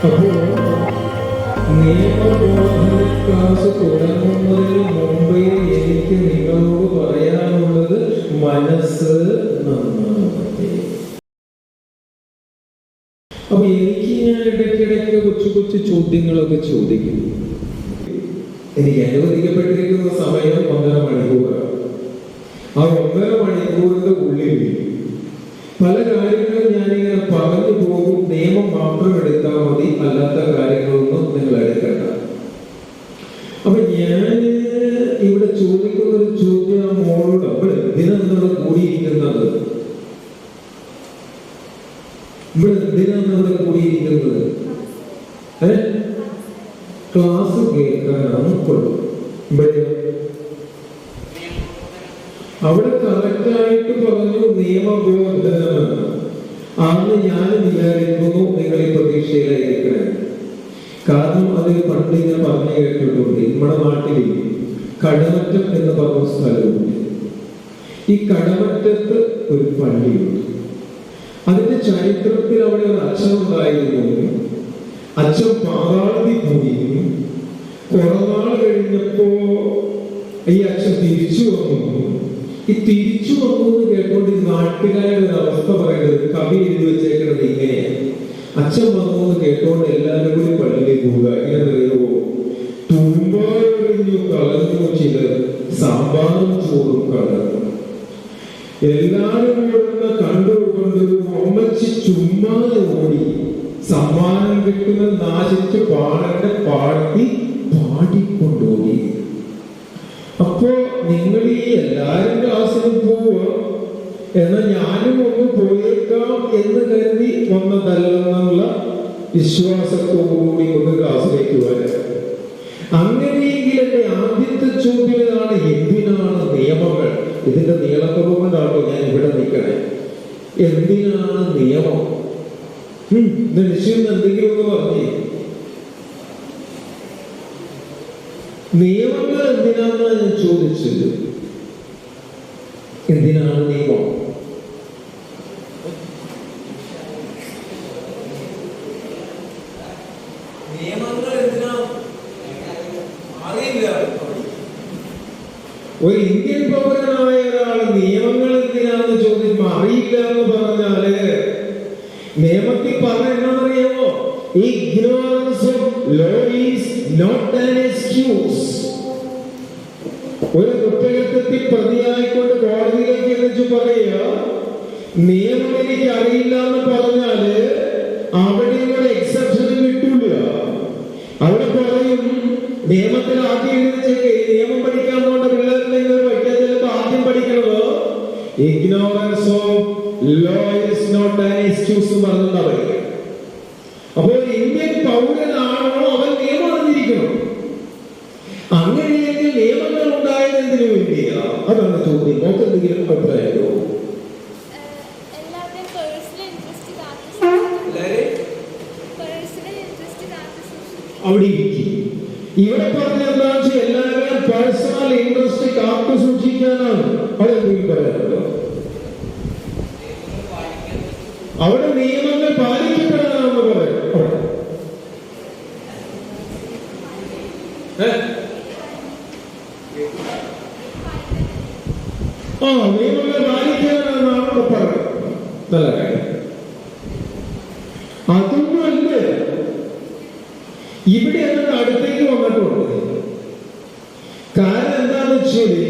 അപ്പോൾ നിയമബോധന ക്ലാസ് തുടങ്ങുന്നതിന് മുമ്പേ എനിക്ക് നിങ്ങളോട് പറയാനുള്ളത് മനസ്സ് നന്നാവട്ടെ. അപ്പൊ എനിക്ക് ഞാൻ ഇടയ്ക്കിടയ്ക്ക് കൊച്ചു കൊച്ചു ചോദ്യങ്ങളൊക്കെ ചോദിക്കുന്നു. എനിക്ക് അനുവദിക്കപ്പെട്ടിരിക്കുന്ന സമയം 1.5 മണിക്കൂറാണ്. ആ 1.5 മണിക്കൂറിന്റെ ഉള്ളിൽ പല കാര്യങ്ങളും ഞാനിങ്ങനെ പറഞ്ഞു പോകും. നിയമം മാത്രം എടുത്താൽ മതി, അല്ലാത്ത കാര്യങ്ങളൊന്നും നിങ്ങൾ എടുക്കണ്ട. അപ്പൊ ഞാൻ ഇവിടെ ചോദിക്കുന്ന ഒരു ചോദ്യം ആ മോളോട്, അപ്പോൾ എന്തിനാണ് നമ്മൾ കൂടിയിരിക്കുന്നത്? ഇവിടെ എന്തിനാണ് നമ്മൾ കൂടിയിരിക്കുന്നത്? ക്ലാസ് കേൾക്കാനാണ് കൊള്ളും. ഇവിടെ അവിടെ കറക്റ്റായിട്ട് പറഞ്ഞു നിയമബോധനമെന്ന്. അന്ന് ഞാൻ വിചാരിക്കുന്നു നിങ്ങൾ ഈ പ്രതീക്ഷയിലായിരിക്കണേ. കാരണം അത് പണ്ട് ഇങ്ങനെ പറഞ്ഞു കേട്ടിട്ടുണ്ട്. നമ്മുടെ നാട്ടിൽ കടമറ്റം എന്ന് പറഞ്ഞ സ്ഥലമുണ്ട്. ഈ കടമറ്റത്ത് ഒരു പള്ളിയുണ്ട്. അതിന്റെ ചരിത്രത്തിൽ അവിടെ ഒരു അച്ഛൻ ഉണ്ടായിരുന്നു. അച്ഛൻ പാതാളത്തിൽ പോയിരുന്നു. കുറെ നാൾ കഴിഞ്ഞപ്പോ ഈ അച്ഛൻ തിരിച്ചു വന്നു. ഈ തിരിച്ചു വന്നു എന്ന് കേട്ടോണ്ട് ഈ നാട്ടുകാരുടെ ഒരു അവസ്ഥ പറയുന്നത്, കവി എഴുതി വെച്ചേക്കുന്നത് ഇങ്ങനെയാണ്. അച്ഛൻ വന്നു എന്ന് കേട്ടോണ്ട് എല്ലാവരും കൂടി പള്ളിയിലേക്ക് പോവുക. ഇങ്ങനെ പറയുമോ, തുമ്പാറിഞ്ഞു കളഞ്ഞു ചിലർ സാമ്പാറും ചോറും കളഞ്ഞു. എല്ലാവരും കൂടെ കണ്ടുകൊണ്ട് അമ്മച്ചി ചുമ്മാതെ ഓടി സമ്മാനം കിട്ടുന്ന നാശിച്ച് പാടന്റെ പാടിക്കൊണ്ടുപോയി. അപ്പോ നിങ്ങൾ ഈ എല്ലാരും ക്ലാസ്സിലും പോവുക, എന്നാൽ ഞാനും ഒന്ന് പോയേക്കാം എന്ന് കരുതി വന്നതല്ലെന്നുള്ള വിശ്വാസത്തോടുകൂടി ഒന്ന് ക്ലാസ്സിലേക്ക് വരാം. അങ്ങനെയെങ്കിൽ എന്റെ ആദ്യത്തെ ചോദ്യം ഇതാണ്, എന്തിനാണ് നിയമങ്ങൾ? ഇതിന്റെ നീളക്കുറവ് കൊണ്ടാണോ ഞാൻ ഇവിടെ നിൽക്കണേ? എന്തിനാണ് നിയമം? നിശ്ചയം എന്തെങ്കിലും ഒന്ന് പറഞ്ഞേ. നിയമങ്ങൾ എന്തിനാണെന്നാണ് ഞാൻ ചോദിച്ചത്. എന്തിനാണ് നിയമം? നിയമങ്ങൾ എന്തിനാ അറിയില്ല. ഒരു ഇന്ത്യൻ പൗരനായ ഒരാൾ നിയമങ്ങൾ എന്തിനാന്ന് ചോദിക്കുമ്പോൾ അറിയില്ല എന്ന് പറഞ്ഞാല് നിയമത്തിൽ പറഞ്ഞറിയാമോ? Ignorance of law is not an excuse. ഒരു കുറ്റകൃത്യത്തിൽ പ്രതിയായിക്കൊണ്ട് കോടതിയിലേക്ക് വെച്ച് പറയുക, നിയമം എനിക്ക് അറിയില്ല എന്ന് പറഞ്ഞാല് അവിടെ ഇവിടെ എക്സെപ്ഷൻ കിട്ടൂല. അവിടെ പറയും, നിയമത്തിൽ ആദ്യം നിയമം പഠിക്കാൻ പോകേണ്ട പിള്ളേരുണ്ടെങ്കിൽ പഠിക്കാൻ ചിലപ്പോൾ ആദ്യം പഠിക്കണത് ignorance of law is not an excuse പറഞ്ഞാ പറയുക. അപ്പോൾ ഇന്ത്യൻ പൗരനാണോ അവൻ നിയമം അറിഞ്ഞിരിക്കണം. അങ്ങനെയെങ്കിൽ നിയമങ്ങൾ ഉണ്ടായത് എന്തിനു വേണ്ടിയാ? അതാണ് ചോദ്യം. നോക്കെന്തെങ്കിലും അഭിപ്രായമോ? അവിടെ ഇരിക്കും. ഇവിടെ പറഞ്ഞ എന്താ വെച്ചാൽ എല്ലാവരും പേഴ്സണൽ ഇൻട്രസ്റ്റ് കാത്തു സൂക്ഷിക്കാനാണ്. അവിടെ എന്തെങ്കിലും പറയാനുണ്ടോ? അവിടെ നിയമങ്ങൾ പാലിക്കപ്പെടാനാണെന്ന് പറയാം. നിയമങ്ങൾ പാലിക്കാനാണെന്നാണ് പറയുന്നത്. നല്ല കാര്യം. അതൊന്നുമല്ല, ഇവിടെ അതിന്റെ അടുത്തേക്ക് വന്നിട്ടുണ്ട്. കാരണം എന്താന്ന് വെച്ചാല്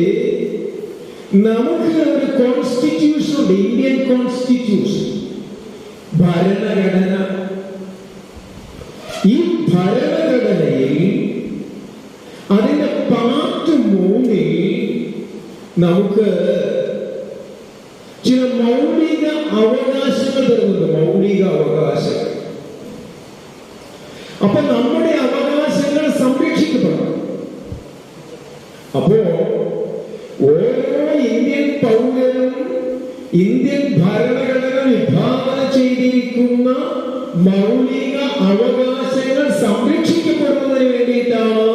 നമുക്ക് ഒരു കോൺസ്റ്റിറ്റ്യൂഷൻ ഉണ്ട്, ഇന്ത്യൻ കോൺസ്റ്റിറ്റ്യൂഷൻ, ഭരണഘടന. ഈ ഭരണഘടനയിൽ അതിന്റെ പാർട്ട് 3 നമുക്ക് ചില മൗലിക അവകാശങ്ങൾ തരുന്നുണ്ട്. മൗലിക അവകാശങ്ങൾ. അപ്പൊ നമ്മുടെ അവകാശങ്ങൾ സംരക്ഷിക്കപ്പെടണം. അപ്പോ ഓരോ ഇന്ത്യൻ പൗരനും ഇന്ത്യൻ ഭരണഘടന വിഭാവന ചെയ്തിരിക്കുന്ന മൗലിക അവകാശങ്ങൾ സംരക്ഷിക്കപ്പെടുന്നതിന് വേണ്ടിയിട്ടാണ്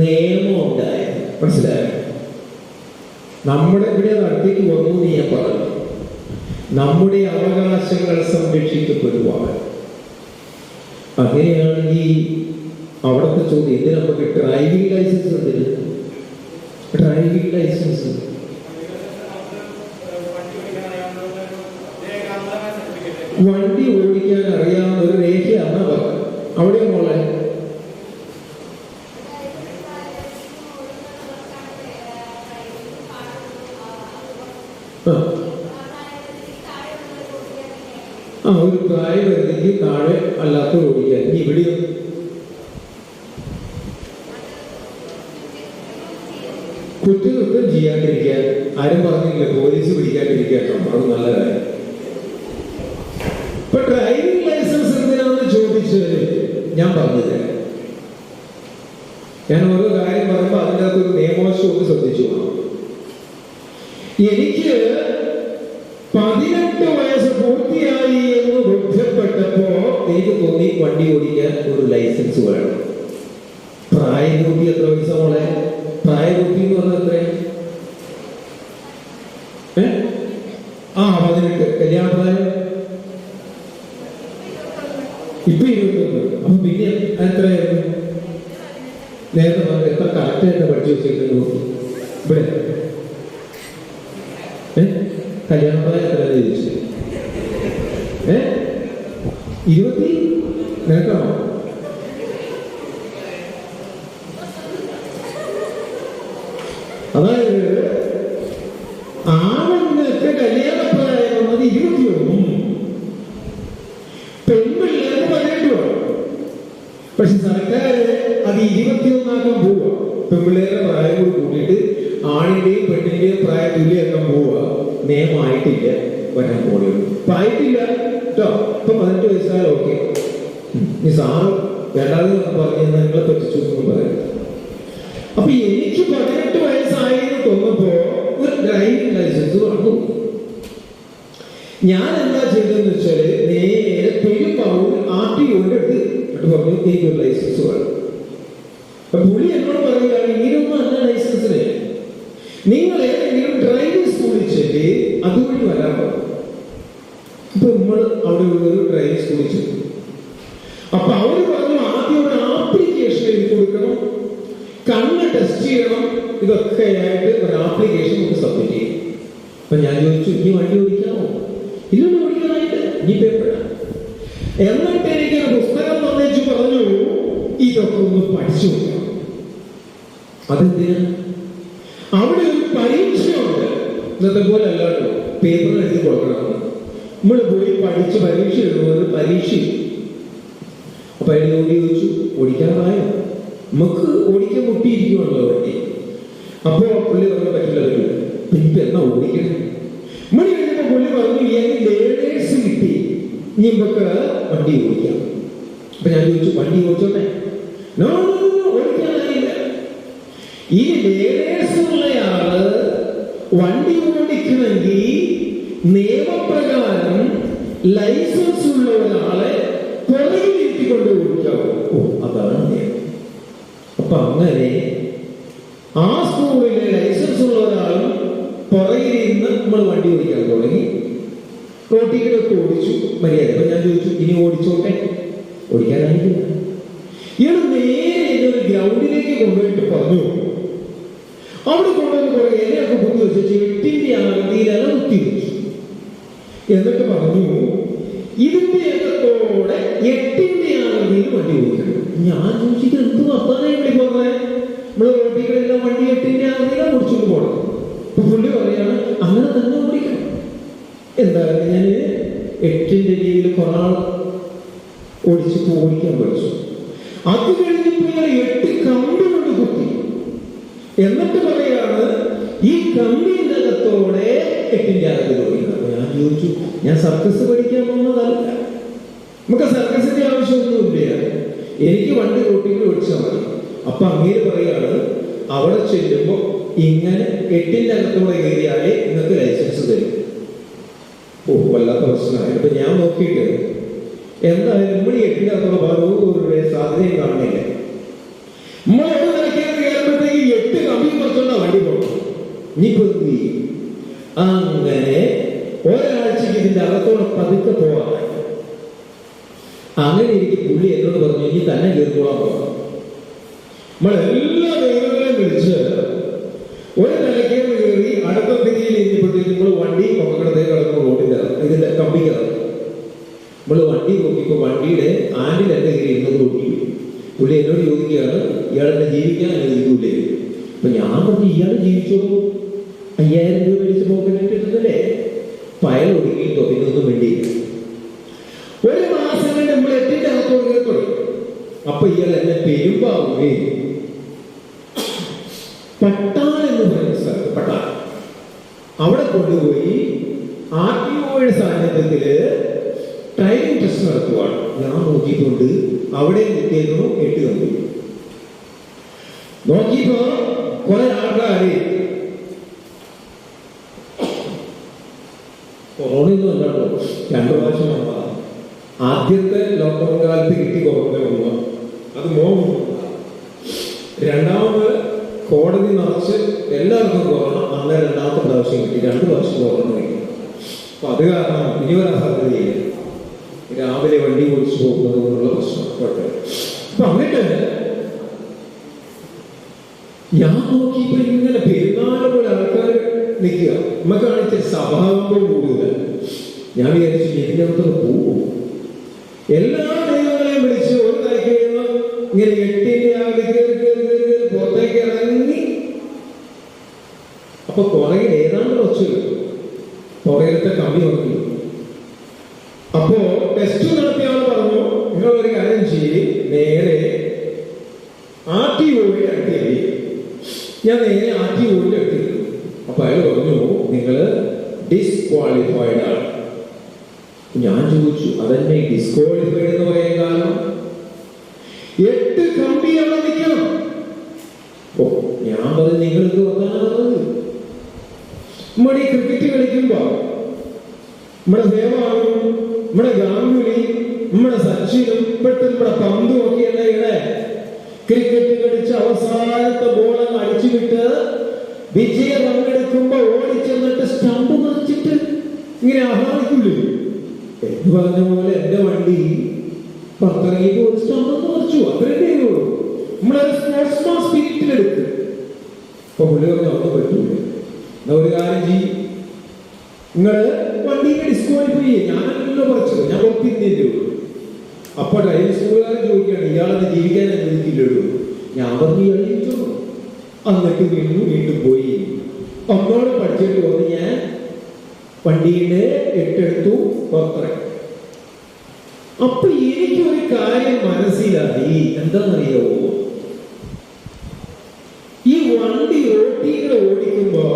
നിയമം ഉണ്ടായത്. മനസ്സിലായോ? നമ്മുടെ ഇവിടെ നടത്തിക്ക് വന്നു ഞാൻ പറഞ്ഞു, നമ്മുടെ അവകാശങ്ങൾ സംരക്ഷിക്കപ്പെടുവാൻ. അങ്ങനെയാണെങ്കിൽ അവിടുത്തെ ചോദ്യം എന്തിനാ നമുക്ക് ഡ്രൈവിംഗ് ലൈസൻസ് എന്തിന്? ഡ്രൈവിംഗ് ലൈസൻസ് വണ്ടി ഓടിക്കാൻ അറിയാവുന്ന ഒരു രേഖയാണ് അവിടെ മോളെ. ഒരു പ്രായപരിധിക്ക് താഴെ അല്ലാത്ത ഓടിക്കാൻ ഇവിടെയും കുറ്റകൃത്യം ചെയ്യാണ്ടിരിക്കാൻ ആരും പറഞ്ഞില്ല, പോലീസ് പിടിക്കാണ്ടിരിക്കാൻ. അത് നല്ല കാര്യം. ഇപ്പൊ ഡ്രൈവിംഗ് ലൈസൻസ് എന്തിനാണെന്ന് ചോദിച്ചത് ഞാൻ പറഞ്ഞത്. ഞാൻ ഓരോ കാര്യം പറയുമ്പോൾ അതിൻ്റെ അകത്ത് ഒരു നിയമവശം ഒന്ന് ശ്രദ്ധിച്ചു. എനിക്ക് 18 വയസ്സ് പൂർത്തിയായി എന്ന് ബോധ്യപ്പെട്ടപ്പോ എനിക്ക് തോന്നി വണ്ടി ഓടിക്കാൻ ഒരു ലൈസൻസ് വേണം. പ്രായപൂർത്തി എത്ര വയസ്സാ മോളെ? പ്രായപൂർത്തി എന്ന് പറഞ്ഞാൽ എത്രയാണ്? 18. കല്യാണപ്രായം ഇപ്പൊ 21. അപ്പൊ പിന്നെ എത്രയായിരുന്നു നേരത്തെ? എത്ര കറക്റ്റായിട്ട് പഠിച്ചു വെച്ചിരിക്കുന്നു ഇവിടെ? കല്യാണപ്രായം എത്ര ചോദിച്ചു? 20 നിനക്കാണോ? അതായത് ആണുങ്ങൾക്ക് കല്യാണപ്രായം വന്നത് 21, പെൺപിള്ളേർക്ക് 18. പക്ഷെ സർക്കാർ അത് 21 പോവുക. പെൺപിള്ളേരുടെ പ്രായം കൂടി കൂട്ടിയിട്ട് ആണിന്റെയും പെണ്ണിന്റെയും പ്രായം തുല്യാക്കാൻ പോവുക. നിയമമായിട്ടില്ല, വരാൻ പോലെയുള്ളൂ. ഇപ്പൊ ആയിട്ടില്ല കേട്ടോ. ഇപ്പൊ 18 വയസ്സായാലും ഓക്കെ. ഈ സാറ് വേണ്ടാതെ പറഞ്ഞ നിങ്ങളെ പറ്റിച്ചു എന്ന് പറയുന്നത്. അപ്പൊ എനിക്ക് 18 വയസ്സായി എന്ന് തോന്നുമ്പോ ഒരു ഡ്രൈവിംഗ് ലൈസൻസ് വന്നു. ഞാൻ എന്താ ചെയ്തതെന്ന് വെച്ചാല് നേരെ പെരുമ്പാവൂർ RTOയുടെ അടുത്ത് പറഞ്ഞു എനിക്കൊരു ലൈസൻസ് വേണം. പുള്ളി എന്നോട് പറയുകയാണ്, ഇങ്ങനെയൊന്നും അല്ല ലൈസൻസിന്, നിങ്ങൾ ഏതെങ്കിലും ഡ്രൈവിംഗ് സ്കൂളിൽ ചെല്ലി അതുവഴി വരാൻ പറഞ്ഞു. അപ്പൊ നമ്മൾ അവിടെ ഉള്ളൊരു ഡ്രൈവിംഗ് സ്കൂളിൽ ചെല്ലും. അപ്പൊ അവര് പറഞ്ഞു ആദ്യം ഒരു ആപ്ലിക്കേഷൻ എഴുതി കൊടുക്കണം, കണ്ണ് ടെസ്റ്റ് ചെയ്യണം, ഇതൊക്കെ ആയിട്ട് ഒരു ആപ്ലിക്കേഷൻ നമുക്ക് സബ്മിറ്റ് ചെയ്യും. അപ്പൊ ഞാൻ ചോദിച്ചു, ഇനി വണ്ടി ഓടിക്കാമോ? ഇല്ലൊന്നും ഓടിക്കാനായിട്ട് ഇനി പേപ്പറാണ്. എന്നിട്ട് എനിക്കൊരു പുസ്തകം തന്നേച്ചു പറഞ്ഞു, ഇതൊക്കെ ഒന്ന് പഠിച്ചു നോക്കണം. അതെന്തിനാ? അവിടെ ഒരു പരീക്ഷയുണ്ട്. ഇന്നത്തെ പോലെ അല്ലാട്ടോ പേപ്പറിൽ എഴുതി കൊടുക്കണം. നമ്മൾ പോയി പഠിച്ച് പരീക്ഷ എഴുതുന്നത് പരീക്ഷ. അപ്പൊ അതിനോട് ചോദിച്ചു, ഓടിക്കാറായോ? നമുക്ക് ഓടിക്കാൻ മുട്ടിയിരിക്കുവാണല്ലോ വണ്ടി. അപ്പോ പുള്ളി പറഞ്ഞ പറ്റില്ല, ഇപ്പൊ എന്നാ ഓടിക്കണം? മണി കഴിഞ്ഞപ്പോ പുള്ളി പറഞ്ഞു, ലേണേഴ്സ് കിട്ടി, ഇനി നമുക്ക് വണ്ടി ഓടിക്കാം. അപ്പൊ ഞാൻ ചോദിച്ചു, വണ്ടി ഓടിച്ചോട്ടെ? നോ, ഓടിക്കാനായില്ല. ഈ ലേണേഴ്സ് ഉള്ളയാള് വണ്ടി ഓടിക്കണമെങ്കിൽ നിയമപ്രകാരം ലൈസൻസ് ഉള്ള ഒരാളെ പുറകിൽ ഇരുത്തിക്കൊണ്ട് ഓടിക്കാവൂ. അതാണ് നിയമം. അപ്പൊ അങ്ങനെ ആ സ്കൂളിലെ ലൈസൻസ് ഉള്ള ഒരാളും പുറകിൽ ഇരുന്ന് നമ്മൾ വണ്ടി ഓടിക്കാൻ തുടങ്ങി. റോട്ടിലൊക്കെ ഓടിച്ചു മര്യാദ. അപ്പൊ ഞാൻ ചോദിച്ചു, ഇനി ഓടിച്ചോട്ടെ? ഓടിക്കാനായിട്ടില്ല. ഇയാൾ നേരെ ഒരു ഗ്രൗണ്ടിലേക്ക് കൊണ്ടുപോയിട്ട് പറഞ്ഞു, അവിടെ കൊണ്ടുവന്ന് കുറെ ഇലയൊക്കെ കുത്തി വെച്ച് 8ന്റെ ആകൃതിയിൽ ഇല കുത്തി വെച്ചു. എന്നിട്ട് പറഞ്ഞു, ഇതിന്റെ അകത്തോടെ 8ന്റെ ആകൃതിയിൽ വണ്ടി ഓടിക്കണം. ഞാൻ ചോദിച്ചിട്ട് എന്ത് വർത്താനം ഇവിടെ പറഞ്ഞേ? നമ്മള് റോട്ടികളെല്ലാം വണ്ടി 8ന്റെ ആകൃതിയിലാണ് ഓടിച്ചുകൊണ്ട് പോകണം. അപ്പൊ പുള്ളി പറയാണ്, അങ്ങനെ തന്നെ ഓടിക്കണം. എന്തായാലും ഞാൻ 8ന്റെ രീതിയിൽ കുറെ നാൾ ഓടിച്ചിട്ട് ഓടിക്കാൻ പഠിച്ചു. അത് കഴിഞ്ഞപ്പോ 8 കമ്പി കൊണ്ട് കുത്തി. എന്നിട്ട് പറയാണ്, ഈ കമ്പിന്റെ അകത്തോടെ 8ന്റെ ആകൃതി ഓടിക്കണം. ഞാൻ ചോദിച്ചു, ഞാൻ സർക്കസ് പഠിക്കാൻ പോകുന്നതല്ല, നമുക്ക് സർക്കസിന്റെ ആവശ്യമൊന്നുമില്ല, എനിക്ക് വണ്ടി റോട്ടിൽ ഓടിച്ചാൽ മതി. അപ്പൊ അങ്ങേര് പറയാണ്, അവിടെ ചെല്ലുമ്പോ ഇങ്ങനെ 8ന്റെ അകത്തോടെ കയറിയാലേ നിങ്ങൾക്ക് ലൈസൻസ് തരും. വല്ലാത്ത പ്രശ്നമായി. അപ്പൊ ഞാൻ നോക്കിയിട്ട് എന്തായാലും നമ്മൾ 8ന്റെ അകത്തുള്ള ഭാഗവും ഒരു സാധ്യതയും കാണുന്നില്ല. നമ്മൾ എവിടെ നിലയ്ക്കാതെ കയറുമ്പോഴത്തേക്ക് 8 കമ്പി കുറച്ചുള്ള വണ്ടി പോകണം. ഇനിയിപ്പോ എന്ത് ചെയ്യും? അങ്ങനെ ഒരാഴ്ചക്ക് ഇതിന്റെ അകത്തോടെ പതുക്കെ പോവാൻ. അങ്ങനെ അങ്ങനെ എനിക്ക് പുള്ളി എന്നോട് പറഞ്ഞു, ഇനി തന്നെ കയറിക്കോളാൻ പോകാം. നമ്മളെല്ലാ ദൈവങ്ങളെയും വിളിച്ച് ഒരു നിലയ്ക്കേന്ന് കയറി അടുത്ത തിരിയിൽ ഇരിക്കുമ്പോഴത്തേക്ക് നമ്മൾ വണ്ടി പക്കടത്തേക്ക് കിടന്ന് റോഡിന്റെ ഇതിന്റെ കമ്പിക്കറ നമ്മൾ വണ്ടി നോക്കിയപ്പോൾ വണ്ടിയുടെ ആൻഡിൽ എന്റെ കയറി ഇരുന്നത് നോക്കി. പുള്ളി എന്നോട് ചോദിക്കുകയാണ്, ഇയാളെന്നെ ജീവിക്കാൻ അനുവദിക്കൂലേ? അപ്പൊ ഞാൻ പറഞ്ഞു, ഇയാൾ ജീവിച്ചോളൂ, 5000 രൂപ മേടിച്ച് പോക്കറ്റിട്ട് കിട്ടുന്നല്ലേ, പയൽ ഒടുങ്ങിയിട്ടോ പിന്നെ ഒന്നും വേണ്ടിയില്ല. ഒരു മാസം കൊണ്ട് നമ്മൾ എട്ടിന്റെ അകത്തോട് കയറി. അപ്പൊ ഇയാൾ എന്നെ പെരുമ്പാവുകയും പട്ടാൾ എന്ന് പറയുന്ന സ്ഥലത്ത്, പട്ടാൾ അവിടെ കൊണ്ടുപോയി RTOയുടെ സാന്നിധ്യത്തില് ട്രെയിനിങ് ടെസ്റ്റ് നടത്തുവാണ്. ഞാൻ നോക്കിയിട്ടുണ്ട്, അവിടെ കിട്ടിയിരുന്നു 8 തന്നു. നോക്കിയപ്പോ കുറെ ആൾക്കാര് കൊറോണയൊന്നും അല്ലാട്ടോ, 2 പ്രാവശ്യം വന്നതാണ്. ആദ്യത്തെ ലോക്ക്ഡൌൺ കാലത്ത് കിട്ടി കൊറോണ വന്നു, അത് മോഹം. രണ്ടാമത് കോടതി നിറച്ച് എല്ലാവർക്കും കൊറോണ, അന്ന് 2ാമത്തെ പ്രാവശ്യം കിട്ടി. 2 പ്രാവശ്യം കൊറോണ കിട്ടി. അപ്പൊ അത് കാരണം ഇനി വരാൻ സാധ്യതയില്ല. രാവിലെ വണ്ടി ഓടിച്ചു പോകുന്നത് കൊണ്ടുള്ള പ്രശ്നം. അപ്പൊ എന്നിട്ട് ഞാൻ നോക്കിയപ്പോ ഇങ്ങനെ പെരുന്നാളെ പോലെ ആൾക്കാർ നിൽക്കുക. നമുക്ക് കാണിച്ച സഭാവം കൂടുതൽ. ഞാൻ വിചാരിച്ചു ഇതിന്റെ അകത്ത് പോകും. എല്ലാ ദൈവങ്ങളെയും വിളിച്ച് ഒരു തലയ്ക്ക് ഇങ്ങനെ 8ന്റെ ആകെ പുറത്തേക്ക് ഇറങ്ങി. അപ്പൊ പുറകിൽ ഏതാണ്ട് വെച്ചു, പുറകിലത്തെ കമ്പി നോക്കി. അപ്പോ ടെസ്റ്റ് നടത്തിയ ആൾ പറഞ്ഞു, നിങ്ങളൊരു കാര്യം ചെയ്യും, നേരെ RTOയുടെ അടുത്തേക്ക്. ഞാൻ നേരെ RTOയുടെ അടുത്തേക്ക്. അപ്പൊ അയാൾ പറഞ്ഞു, നിങ്ങൾ ഡിസ്ക്വാളിഫൈഡ് ആണ്. ഞാൻ ചോദിച്ചു, അതെന്നെ ഡിസ്ക്വാളിഫൈഡ് എന്ന് പറയാൻ കാരണം? 8 കമ്പി അവിടെ നിൽക്കണം. ഓ, ഞാൻ പറഞ്ഞു, നിങ്ങൾക്ക് വന്നാണത്. നമ്മുടെ ഈ ക്രിക്കറ്റ് കളിക്കുമ്പോ നമ്മുടെ സേവാഗും നമ്മുടെ ഗാംഗുലി നമ്മുടെ സച്ചിനും പെട്ടെന്ന് നമ്മുടെ പന്തും ഒക്കെയല്ല ഇവിടെ ക്രിക്കറ്റ് കളിച്ച് അവസാനത്തെ ബോളങ്ങ് അടിച്ചുവിട്ട് വിജയം പങ്കെടുക്കുമ്പോ ഓടിച്ചെന്നിട്ട് സ്റ്റമ്പ് മറിച്ചിട്ട് ഇങ്ങനെ ആഹ്ലാദിക്കില്ലേ എന്ന് പറഞ്ഞ പോലെ എന്റെ വണ്ടി പുറത്തിറങ്ങിയപ്പോ ഒരു സ്റ്റമ്പ് മറിച്ചു. അത്രേ ഉള്ളൂ. നമ്മളൊരു സ്പോർട്സ്മാൻ സ്പിരിറ്റിലെടുത്ത്. അപ്പൊ പുള്ളി പറഞ്ഞു, ഒന്നും പറ്റൂല, എന്നാ ഒരു കാര്യം ചെയ്യും, നിങ്ങള് വണ്ടിയെ ഡിസ്ക്വാളിഫൈ ചെയ്യും. ഞാനല്ലോ കുറച്ചത്, ഞാൻ പുറത്തിരുന്നേ ഉള്ളൂ. അപ്പൊ ഡ്രൈവിംഗ് സ്കൂളുകാരൻ ചോദിക്കുകയാണ്, ഇയാളെന്നെ ജീവിക്കാൻ അനുവദിക്കില്ലല്ലോ. ഞാൻ പറഞ്ഞു, ഇയാൾ ജീവിച്ചോളൂ. എന്നിട്ട് വീണ്ടും പോയി ഒന്നോട് പഠിച്ചിട്ട് വന്ന് ഞാൻ വണ്ടിയുടെ 8 എടുത്തു, പുറത്തിറങ്ങി. അപ്പൊ എനിക്കൊരു കാര്യം മനസ്സിലായി. എന്താണെന്നറിയോ, ഈ വണ്ടി റോട്ടിൽ ഓടിക്കുമ്പോ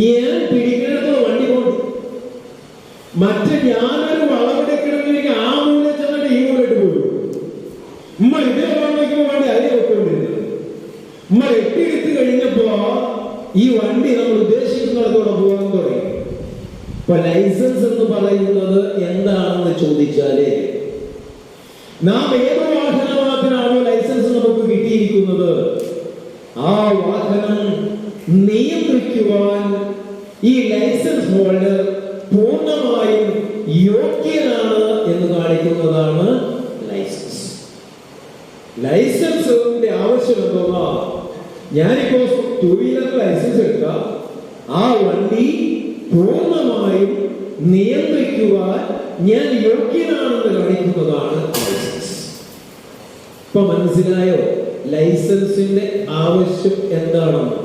ഞാൻ പിടിക്കണത്തോ വണ്ടി കൊണ്ട് മറ്റേ ഞാനൊരു വളവെടുക്കണമെങ്കിൽ ആ മൂല ചെന്നിട്ട് ഈ മൂലയിട്ട് പോയി ഉമ്മ ഇതേ വയ്ക്കുമ്പോ വണ്ടി അതിനെ വെക്കൊണ്ടിരുന്നത്. ഉമ്മ എട്ടിയെടുത്ത് കഴിഞ്ഞപ്പോ ഈ വണ്ടി നമ്മൾ ഉദ്ദേശിക്കുന്നിടത്തോടെ പോകാൻ തുടങ്ങി. ഇപ്പൊ ലൈസൻസ് എന്ന് പറയുന്നത് എന്താണെന്ന് ചോദിച്ചാല്, നാം ഏത് വാഹനത്തിനാണോ ലൈസൻസ് നമുക്ക് കിട്ടിയിരിക്കുന്നത്, ആ വാഹനം നിയന്ത്രിക്കുവാൻ ഈ ലൈസൻസ് ഹോൾഡർ പൂർണ്ണമായും യോഗ്യനാണ് എന്ന് കാണിക്കുന്നതാണ് ലൈസൻസ്. ലൈസൻസിന്റെ ആവശ്യം എന്തോന്നാ, ഞാനിപ്പോ 2 വീലർ ലൈസൻസ് എടുക്കാം, ആ വണ്ടി പൂർണ്ണമായും നിയന്ത്രിക്കുവാൻ ഞാൻ യോഗ്യനാണെന്ന് കാണിക്കുന്നതാണ് ലൈസൻസ്. ഇപ്പൊ മനസ്സിലായോ ലൈസൻസിന്റെ ആവശ്യം എന്താണെന്ന്?